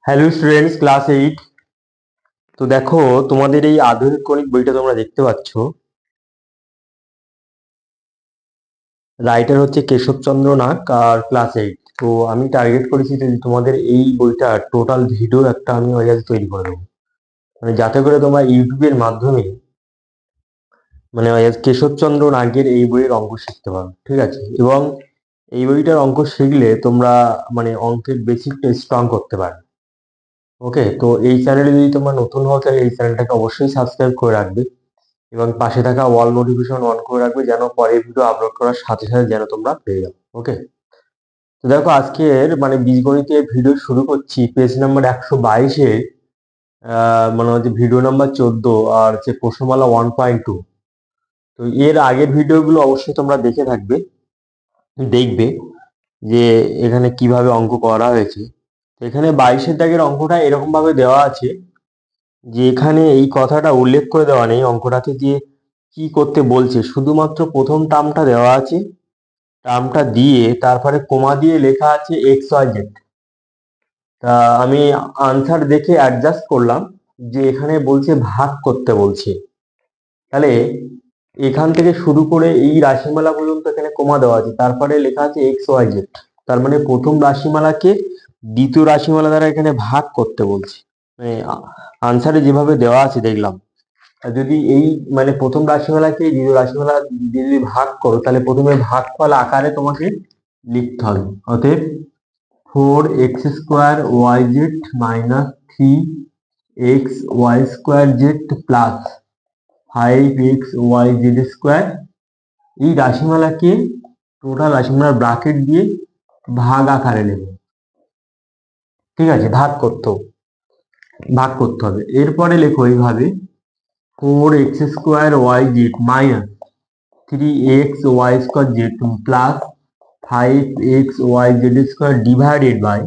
Hello students, class 8। তো দেখো, তোমাদের এই আধুনিক গণিত বইটা তোমরা দেখতে পাচ্ছ। রাইটার হচ্ছে কেশবচন্দ্র নাগ আর ক্লাস 8। তো আমি টার্গেট করেছি যে তোমাদের এই বইটা টোটাল ভিডিও একটা আমি তৈরি করে দেবো, মানে যাতে করে তোমরা ইউটিউবের মাধ্যমে মানে কেশবচন্দ্র নাগের এই বইয়ের অঙ্ক শিখতে পারো, ঠিক আছে? এবং এই বইটার অঙ্ক শিখলে তোমরা মানে অঙ্কের বেসিকটা স্ট্রং করতে পারো। ওকে, তো এই চ্যানেলে যদি তোমরা নতুন হও তাহলে এই চ্যানেলটাকে অবশ্যই সাবস্ক্রাইব করে রাখবে এবং পাশে থাকা অল নোটিফিকেশন অন করে রাখবে, যেন পরের ভিডিও আপলোড করার সাথে সাথে যেন তোমরা পেয়ে যাও। ওকে, তো দেখো আজকের মানে বীজগণিতের ভিডিও শুরু করছি পেজ নাম্বার 122-এ। মানে হচ্ছে ভিডিও নাম্বার 14 আর হচ্ছে প্রশ্নমালা 1.2। তো এর আগের ভিডিওগুলো অবশ্যই তোমরা দেখে থাকবে, দেখবে যে এখানে কিভাবে অঙ্ক করা হয়েছে। তো এখানে 22-এর দাগের অঙ্কটা এরকম ভাবে দেওয়া আছে যে এখানে এই কথাটা উল্লেখ করে দেওয়া নেই অঙ্কটাতে যে কি করতে বলছে, শুধুমাত্র প্রথম টার্মটা দেওয়া আছে, টার্মটা দিয়ে তারপরে কোমা দিয়ে লেখা আছে এক্স ওয়াই জেড। তা আমি আনসার দেখে অ্যাডজাস্ট করলাম যে এখানে বলছে ভাগ করতে বলছে, তাহলে এখান থেকে শুরু করে এই রাশিমালা পর্যন্ত এখানে কোমা দেওয়া আছে, তারপরে লেখা আছে এক্স ওয়াই জেড। তার মানে প্রথম রাশিমালাকে দ্বিতীয় রাশিমালা দ্বারা এখানে ভাগ করতে বলছে, মানে আনসারে যেভাবে দেওয়া আছে দেখলাম। আর যদি এই মানে প্রথম রাশিমালাকে দ্বিতীয় রাশিমালা দিয়ে যদি ভাগ করো, তাহলে প্রথমে ভাগফল আকারে তোমাকে লিখতে হবে। অতএব 4x² - 3xy² প্লাস 5xyz², এই রাশিমালাকে টোটাল রাশিমালার ব্রাকেট দিয়ে ভাগ আকারে নেব। ঠিক আছে, ভাগ করতে হবে। এরপরে লেখো এইভাবে 4x² minus 3xy² plus 5xyz² divided by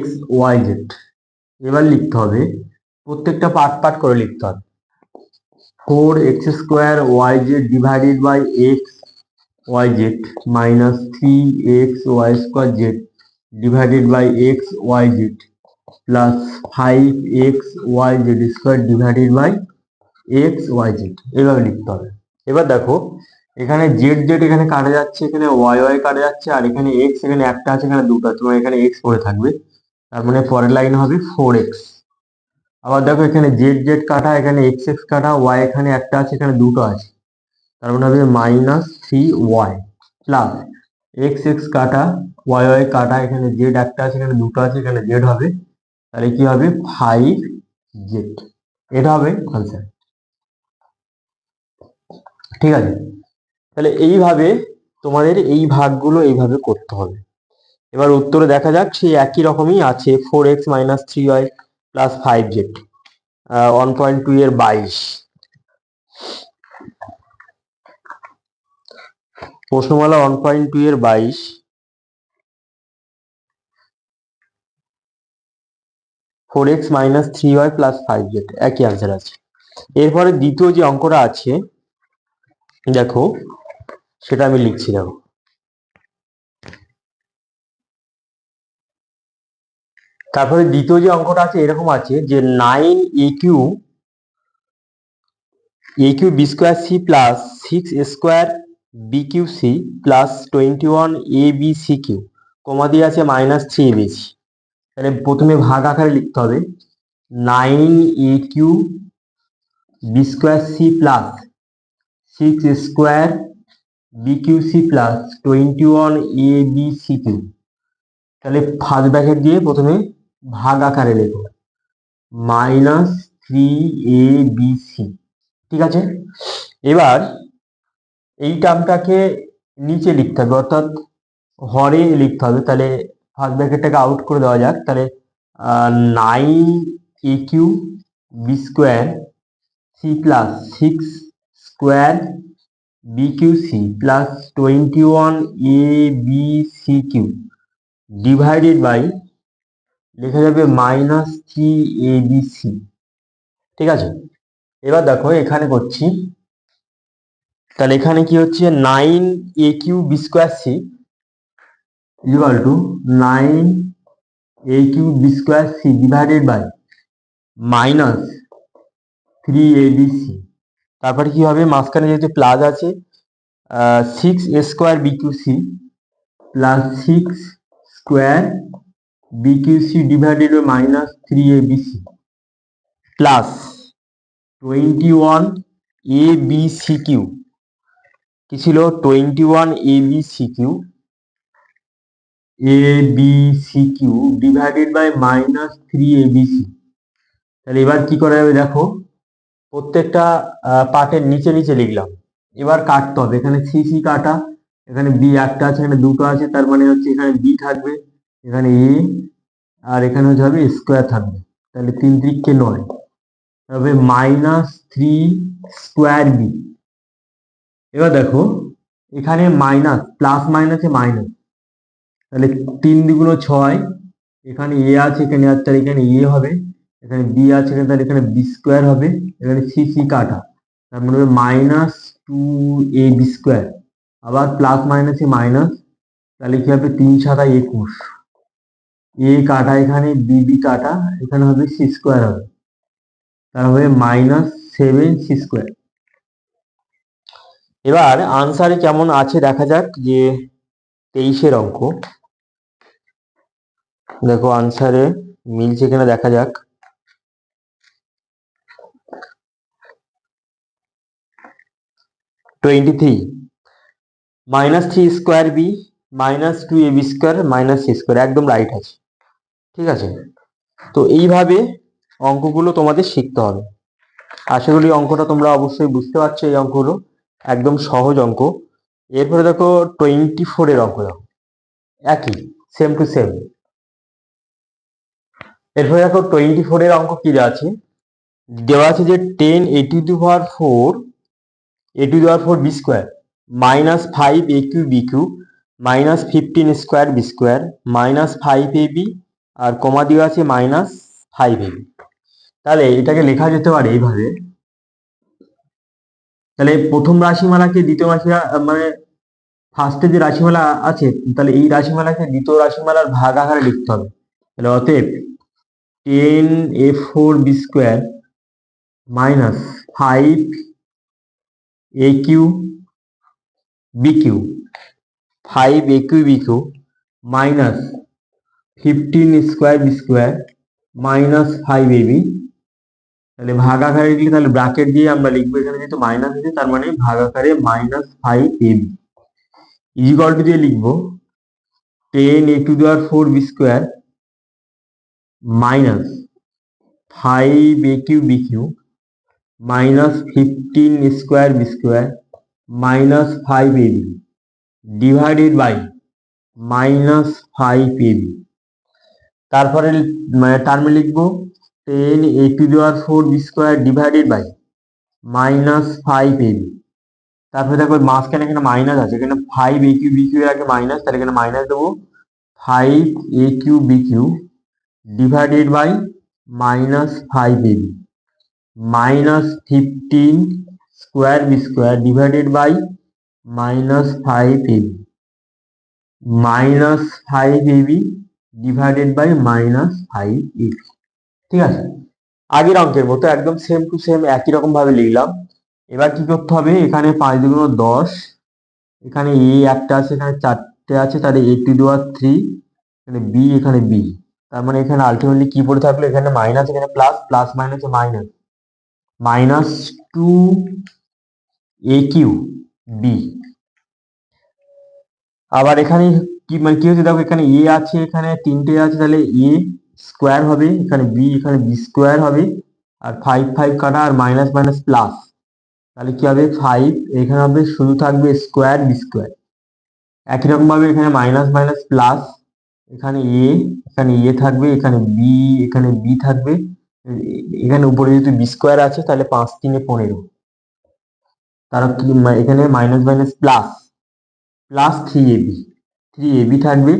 xyz। এবার লিখতে হবে, প্রত্যেকটা পার্ট পার্ট করে লিখতে হবে। 4x² divided by xyz minus 3xy² divided by xyz plus 5xyz² divided by xyz। এভাবে লিখতে হবে। এবার দেখো, এখানে জেড জেড এখানে কাটা যাচ্ছে, এখানে ওয়াই ওয়াই কাটা যাচ্ছে, আর এখানে এক্স এখানে একটা আছে, এখানে দুটো আছে, তোমার এখানে এক্স পড়ে থাকবে। তার মানে পরের লাইন হবে 4x। আবার দেখো এখানে জেড জেড কাটা, এখানে এক্স এক্স কাটা, ওয়াই এখানে একটা আছে, এখানে দুটো আছে, তার মানে হবে -3y প্লাস এক্স এক্স কাটা, ওয়াই ওয়াই কাটা, এখানে জেড একটা আছে, এখানে দুটো আছে, এখানে জেড হবে, তাহলে কি হবে 5z। এটা হবে আনসার। ঠিক আছে, তাহলে এইভাবে তোমাদের এই ভাগগুলো এইভাবে করতে হবে। এবার উত্তরে দেখা যাক সেই একই রকমই আছে, 4x - 3y প্লাস 5z। 1.2 এর 22, প্রশ্নমালা 1.2 এর 22। 4x - 3y প্লাস 5z একই আনসার আছে। এরপরে দ্বিতীয় যে অঙ্কটা আছে দেখো, সেটা আমি লিখছি। দেখো, তারপরে দ্বিতীয় যে অঙ্কটা আছে এরকম আছে যে 9a³ b² c plus 6a² b³ c plus 21ab c³ কমা দিয়ে আছে -3abc। তাহলে প্রথমে ভাগ আকারে লিখতে হবে 9a³ b² c plus 6a² b³ c plus 21ab c³। তাহলে ফার্স্ট ব্র্যাকেট দিয়ে প্রথমে ভাগ আকারে লেখো -3abc। ঠিক আছে, এবার এই টার্মটাকে নিচে লিখতে হবে, অর্থাৎ হরে লিখতে হবে। তাহলে ফার্স্ট ব্র্যাকেটটাকে আউট করে দেওয়া যাক, তাহলে 9a³ b² c plus 6² b³ c plus 21ab c³ divided by লেখা যাবে -3abc। ঠিক আছে, এবার দেখো এখানে করছি, তাহলে এখানে কি হচ্ছে 9a³ b² c equal to 9 A cube B square C divided by minus 3abc। তারপরে কি হবে, মাঝখানে যেহেতু প্লাস আছে, 6a square B cube C plus 6 square B cube C divided by minus 3abc plus 21 abc cube, কি ছিল 21 abc cube divided by minus 3abc। তাহলে এবার কি করা যাবে দেখো, প্রত্যেকটা পার্টের নিচে নিচে লিখলাম, এবার কাটতে হবে। এখানে সি সি কাটা, এখানে বি একটা আছে, এখানে দুটো আছে, তার মানে হচ্ছে এখানে বি থাকবে, এখানে এ, আর এখানে হচ্ছে হবে স্কোয়ার থাকবে। তাহলে 3 × 9 তবে -3 স্কোয়ার বি। এবার দেখো এখানে মাইনাস, প্লাস মাইনাসে মাইনাস, তাহলে 3 × 6, এখানে এ আছে, এখানে আর তার এখানে এ হবে, এখানে বি আছে, এখানে তাহলে এখানে বি স্কোয়ার হবে, এখানে সি সি কাটা, তার মানে -2ab স্কোয়ার, আবার প্লাস মাইনাসে মাইনাস, তাহলে কি হবে 3×7=21, এ কাটা, এখানে বি কাটা, এখানে হবে সি স্কোয়ার হবে, তাহলে -7c²। এবার আনসারে কেমন আছে দেখা যাক, যে 23-এর অঙ্ক। দেখো আনসারে মিলছে কিনা দেখা যাক। 23 -3 স্কোয়ার বি -2ab² -c², একদম রাইট আছে, ঠিক আছে। তো এইভাবে অঙ্কগুলো তোমাদের শিখতে হবে। আশা করি অঙ্কটা তোমরা অবশ্যই বুঝতে পারছো। এই অঙ্কগুলো একদম সহজ অঙ্ক। এরপরে দেখো 24-এর অঙ্ক, দেখো একই, সেম টু সেম। এরপরে দেখো 24-এর অঙ্ক কি আছে, দেওয়া আছে যে 10a⁴ -5a³ -15 স্কোয়ার -5ab, আর কমা দেওয়া আছে -5ab। তাহলে এটাকে লেখা যেতে পারে এইভাবে। তাহলে প্রথম রাশিমালাকে দ্বিতীয় রাশিমালা, মানে ফার্স্টে যে রাশিমালা আছে, তাহলে এই রাশিমালাকে দ্বিতীয় রাশিমালার ভাগ আকারে লিখতে হবে। তাহলে অতএব 10a⁴b² -5a³b³ 5a³b³ -15 square b² -5ab। তাহলে ভাগ আকারে লিখলে, তাহলে ব্র্যাকেট দিয়ে আমরা লিখবো, এখানে যেহেতু মাইনাস আছে তার মানে ভাগ আকারে -5ab ইজিকল টু দিয়ে লিখবো 10a⁴b² -5a³b³ -15 square -5ab divided by -5ab। তারপরে টার্মে লিখবো 10a⁴b² ডিভাইডেড বাই -5ab। তারপরে দেখো মাঝখানে এখানে মাইনাস আছে, এখানে 5a³b³ এর আগে মাইনাস, তাহলে এখানে মাইনাস দেবো 5a³b³ divided by -5ab -15 square divided by -5ab -5ab divided by -5ab। ঠিক আছে, আগের অঙ্কের মতো একদম সেম টু সেম একই রকম ভাবে লিখলাম। এবার কি করতে হবে, এখানে 5×10, এখানে এ একটা আছে, এখানে 4টে আছে, তাহলে a⁴, এখানে বি, এখানে বি, তার মানে এখানে আলটিমেটলি কি পড়ে থাকলো, এখানে মাইনাস, এখানে প্লাস, প্লাস মাইনাসে মাইনাস -2a³b। আবার এখানে কি মানে কি হচ্ছে দেখো, এখানে এ আছে, এখানে 3টে আছে, তাহলে এ স্কোয়ার হবে, এখানে বি, এখানে বি স্কোয়ার হবে, আর 5 কাটা, আর মাইনাস মাইনাস প্লাস, তাহলে কি হবে 5, এখানে হবে শুধু থাকবে স্কোয়ার। একই রকম ভাবে এখানে মাইনাস মাইনাস প্লাস, এখানে এ থাকবে, এখানে বি থাকবে, এখানে উপরে যেহেতু বি স্কোয়ার আছে, তাহলে 5×3 = 15, তার এখানে মাইনাস মাইনাস প্লাস 3ab থাকবে,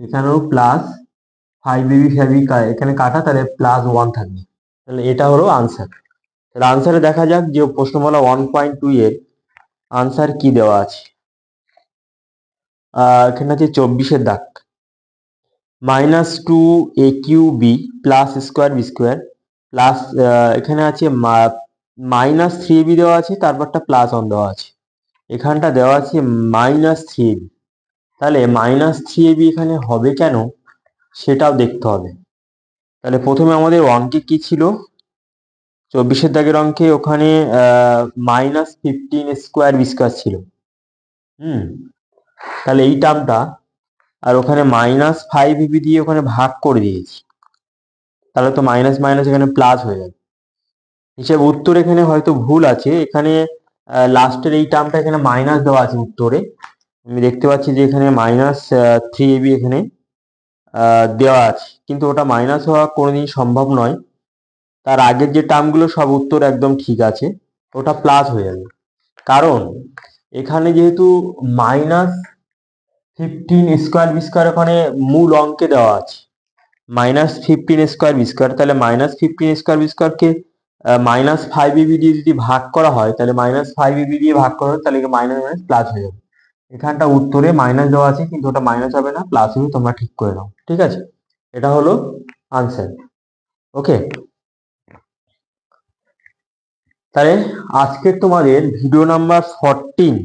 এখানেও প্লাস 5ab এখানে কাটা, তাহলে +1 থাকবে। তাহলে এটা হলো আনসার। তাহলে আনসারে দেখা যাক যে প্রশ্নমালা 1.2 এর আনসার কি দেওয়া আছে। এখানে আছে 24-এর দাগ। -2 a cube B plus square B square plus এখানে আছে -3ab দেওয়া আছে, তারপরটা +1 দেওয়া আছে, এখানটা দেওয়া আছে -3ab। তাহলে -3ab এখানে হবে কেন সেটাও দেখতে হবে। তাহলে প্রথমে আমাদের অঙ্কে কি ছিল, 24 দাগের অঙ্কে ওখানে -15 স্কোয়ার বি স্কোয়ার ছিল। তাহলে এই টার্মটা আর ওখানে -5ab দিয়ে ওখানে ভাগ করে দিয়েছি, তাহলে তো মাইনাস মাইনাস এখানে প্লাস হয়ে যাবে। হিসেবে উত্তর এখানে হয়তো ভুল আছে, এখানে লাস্টের এই টার্মটা এখানে মাইনাস দেওয়া আছে উত্তরে। আমি দেখতে পাচ্ছি যে এখানে -3ab এখানে দেওয়া আছে, কিন্তু ওটা মাইনাস হওয়া কোনোদিন সম্ভব নয়। তার আগের যে টার্মগুলো সব উত্তর একদম ঠিক আছে, ওটা প্লাস হয়ে যাবে। কারণ এখানে যেহেতু -15 স্কোয়ার বি স্কোয়ার ওখানে মূল অঙ্কে দেওয়া আছে, -15 স্কোয়ার বি স্কোয়ার, তাহলে -15 স্কোয়ার বি স্কোয়ারকে -5ab দিয়ে যদি ভাগ করা হয়, তাহলে -5ab দিয়ে ভাগ করা হয়, তাহলে মাইনাস মাইনাস প্লাস হয়ে যাবে। এখানটা উত্তরে মাইনাস দেওয়া আছে, কিন্তু ওটা মাইনাস হবে না, প্লাস হবে, তোমরা ঠিক করে নাও। ঠিক আছে, এটা হলো আনসার। ওকে, তাহলে আজকের তোমাদের ভিডিও নাম্বার 14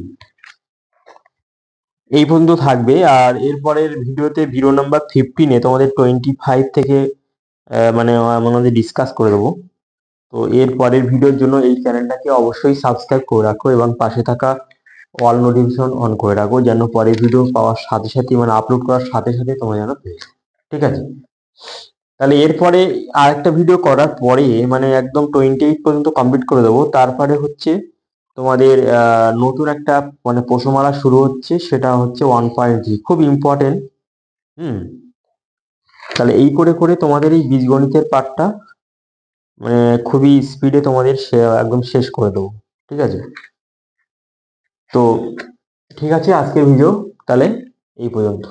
এই পর্যন্ত থাকবে, আর এরপরের ভিডিওতে ভিডিও নাম্বার 15-এ তোমাদের 25 থেকে মানে আমাদের ডিসকাস করে দেবো। তো এর পরের ভিডিওর জন্য এই চ্যানেলটাকে অবশ্যই সাবস্ক্রাইব করে রাখো এবং পাশে থাকা অল নোটিফিকেশন অন করে রাখো, যেন পরের ভিডিও পাওয়ার সাথে সাথে মানে আপলোড করার সাথে সাথে তোমরা যেন পেয়ে যাও। ঠিক আছে, তাহলে এরপরে আরেকটা ভিডিও করার পরে মানে একদম 28 পর্যন্ত কমপ্লিট করে দেবো। তারপরে হচ্ছে তোমাদের নতুন একটা মানে প্রশ্নমালা শুরু হচ্ছে, সেটা হচ্ছে 1.3, খুব ইম্পর্টেন্ট। তাহলে এই করে করে তোমাদের এই বীজগণিতের পার্টটা মানে খুবই স্পিডে তোমাদের একদম শেষ করে দেবো। ঠিক আছে, তো ঠিক আছে, আজকের ভিডিও তাহলে এই পর্যন্ত।